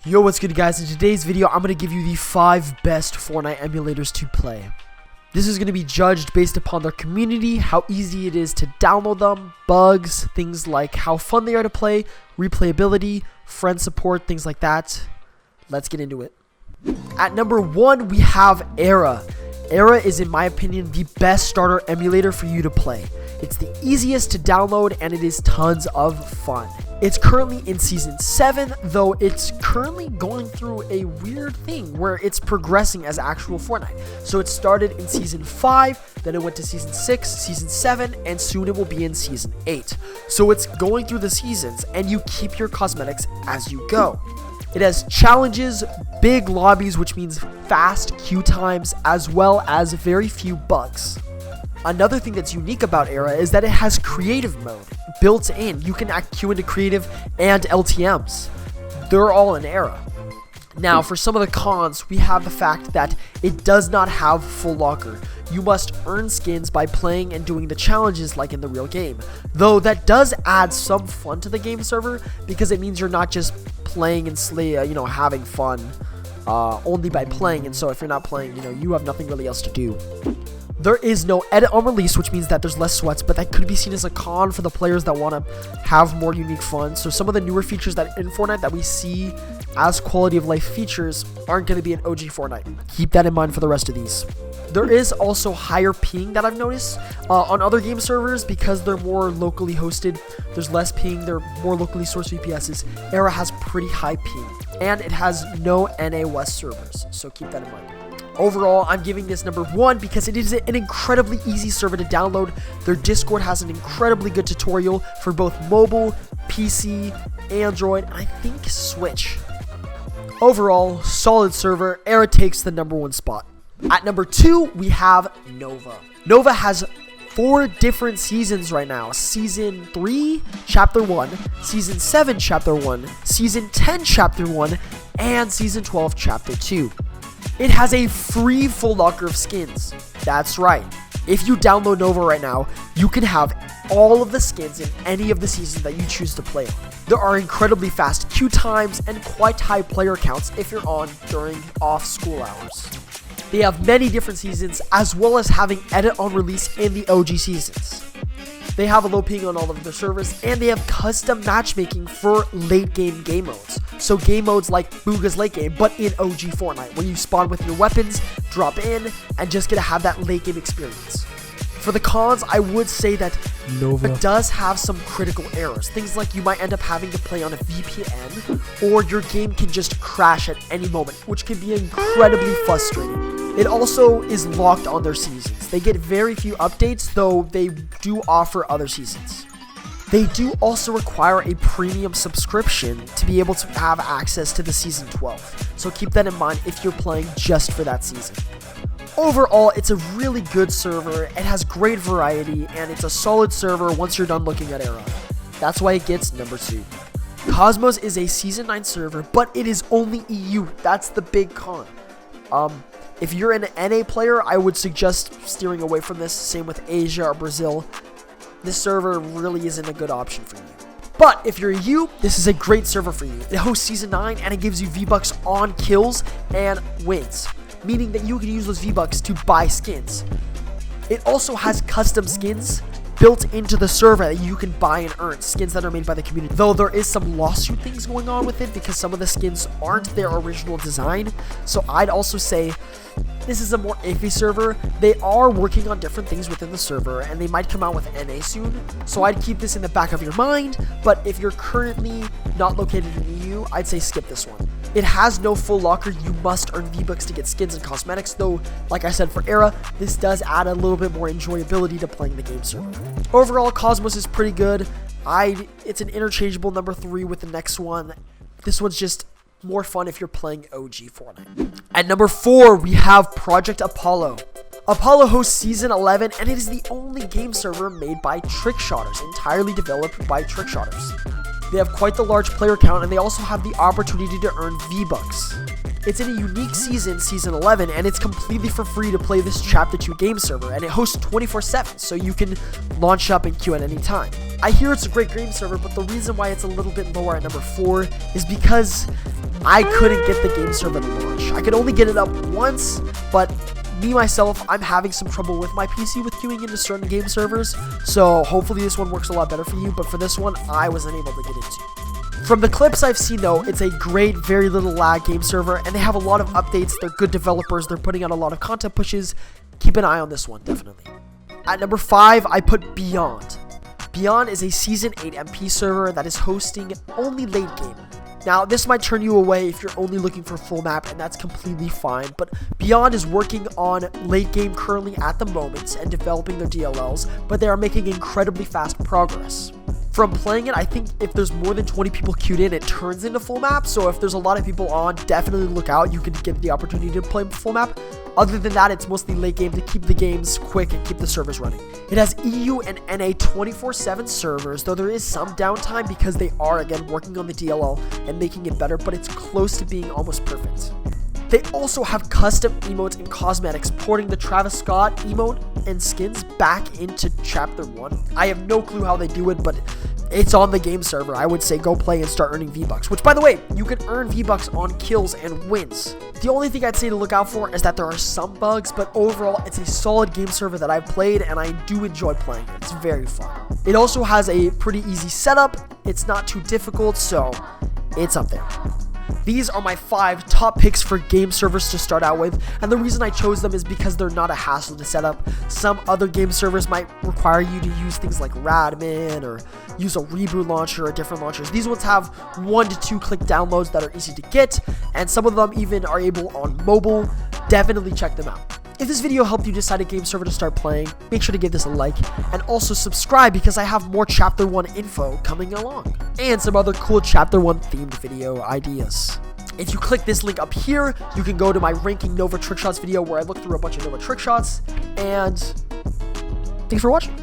Yo, what's good guys? In today's video, I'm going to give you the 5 best Fortnite emulators to play. This is going to be judged based upon their community, how easy it is to download them, bugs, things like how fun they are to play, replayability, friend support, things like that. Let's get into it. At number 1, we have Era. Era is, in my opinion, the best starter emulator for you to play. It's the easiest to download and it is tons of fun. It's currently in Season 7, though it's currently going through a weird thing where it's progressing as actual Fortnite. So it started in Season 5, then it went to Season 6, Season 7, and soon it will be in Season 8. So it's going through the seasons, and you keep your cosmetics as you go. It has challenges, big lobbies, which means fast queue times, as well as very few bugs. Another thing that's unique about Era is that it has creative mode built in. You can act queue into creative and LTMs. They're all in Era. Now, for some of the cons, we have the fact that it does not have full locker. You must earn skins by playing and doing the challenges like in the real game. Though that does add some fun to the game server because it means you're not just playing and having fun only by playing. And so if you're not playing, you have nothing really else to do. There is no edit on release, which means that there's less sweats, but that could be seen as a con for the players that want to have more unique fun. So some of the newer features that in Fortnite that we see as quality of life features aren't going to be in OG Fortnite. Keep that in mind for the rest of these. There is also higher ping that I've noticed on other game servers because they're more locally hosted. There's less ping, they're more locally sourced VPSs. Era has pretty high ping, and it has no NA West servers, so keep that in mind. Overall, I'm giving this number 1 because it is an incredibly easy server to download. Their Discord has an incredibly good tutorial for both mobile, PC, Android, and I think Switch. Overall, solid server. Era takes the number 1 spot. At number 2, we have Nova. Nova has 4 different seasons right now. Season 3, Chapter 1, Season 7, Chapter 1, Season 10, Chapter 1, and Season 12, Chapter 2. It has a free full locker of skins. That's right. If you download Nova right now, you can have all of the skins in any of the seasons that you choose to play on. There are incredibly fast queue times and quite high player counts if you're on during off school hours. They have many different seasons, as well as having edit on release in the OG seasons. They have a low ping on all of their servers, and they have custom matchmaking for late game modes. So game modes like Booga's late game, but in OG Fortnite, where you spawn with your weapons, drop in, and just get to have that late game experience. For the cons, I would say that Nova does have some critical errors. Things like you might end up having to play on a VPN, or your game can just crash at any moment, which can be incredibly frustrating. It also is locked on their seasons. They get very few updates, though they do offer other seasons. They do also require a premium subscription to be able to have access to the Season 12. So keep that in mind if you're playing just for that season. Overall, it's a really good server. It has great variety, and it's a solid server once you're done looking at Era. That's why it gets number 2. Cosmos is a Season 9 server, but it is only EU. That's the big con. If you're an NA player, I would suggest steering away from this. Same with Asia or Brazil. This server really isn't a good option for you. But if you're EU, this is a great server for you. It hosts Season 9 and it gives you V-Bucks on kills and wins, meaning that you can use those V-Bucks to buy skins. It also has custom skins built into the server that you can buy and earn, skins that are made by the community. Though there is some lawsuit things going on with it because some of the skins aren't their original design. So I'd also say this is a more iffy server. They are working on different things within the server and they might come out with NA soon. So I'd keep this in the back of your mind. But if you're currently not located in the EU, I'd say skip this one. It has no full locker. You must earn V-Bucks to get skins and cosmetics, though, like I said, for Era, this does add a little bit more enjoyability to playing the game server. Overall, Cosmos is pretty good. It's an interchangeable number 3 with the next one. This one's just more fun if you're playing OG Fortnite. At number 4, we have Project Apollo. Apollo hosts Season 11, and it is the only game server made by Trickshotters, entirely developed by Trickshotters. They have quite the large player count, and they also have the opportunity to earn V-Bucks. It's in a unique season, Season 11, and it's completely for free to play this Chapter 2 game server, and it hosts 24/7, so you can launch up and queue at any time. I hear it's a great game server, but the reason why it's a little bit lower at number 4 is because I couldn't get the game server to launch. I could only get it up once, but me myself, I'm having some trouble with my PC with queuing into certain game servers, so hopefully this one works a lot better for you, but for this one, I wasn't able to get into. From the clips I've seen though, it's a great, very little lag game server, and they have a lot of updates. They're good developers. They're putting out a lot of content pushes. Keep an eye on this one, definitely. At number 5, I put Beyond. Beyond is a Season 8 MP server that is hosting only late game. Now, this might turn you away if you're only looking for full map, and that's completely fine, but Beyond is working on late game currently at the moment and developing their DLLs, but they are making incredibly fast progress. From playing it, I think if there's more than 20 people queued in, it turns into full map, so if there's a lot of people on, definitely look out. You can get the opportunity to play full map. Other than that, it's mostly late game to keep the games quick and keep the servers running. It has EU and NA 24/7 servers, though there is some downtime because they are, again, working on the DLL and making it better, but it's close to being almost perfect. They also have custom emotes and cosmetics, porting the Travis Scott emote and skins back into Chapter 1. I have no clue how they do it, but it's on the game server. I would say go play and start earning V-Bucks, which, by the way, you can earn V-Bucks on kills and wins. The only thing I'd say to look out for is that there are some bugs, but overall, it's a solid game server that I've played, and I do enjoy playing it. It's very fun. It also has a pretty easy setup. It's not too difficult, so it's up there. These are my 5 top picks for game servers to start out with, and the reason I chose them is because they're not a hassle to set up. Some other game servers might require you to use things like Radmin or use a reboot launcher or different launchers. These ones have 1 to 2 click downloads that are easy to get, and some of them even are able on mobile. Definitely check them out. If this video helped you decide a game server to start playing, make sure to give this a like, and also subscribe because I have more Chapter 1 info coming along, and some other cool Chapter 1 themed video ideas. If you click this link up here, you can go to my ranking Nova trick shots video where I look through a bunch of Nova trick shots, and thanks for watching.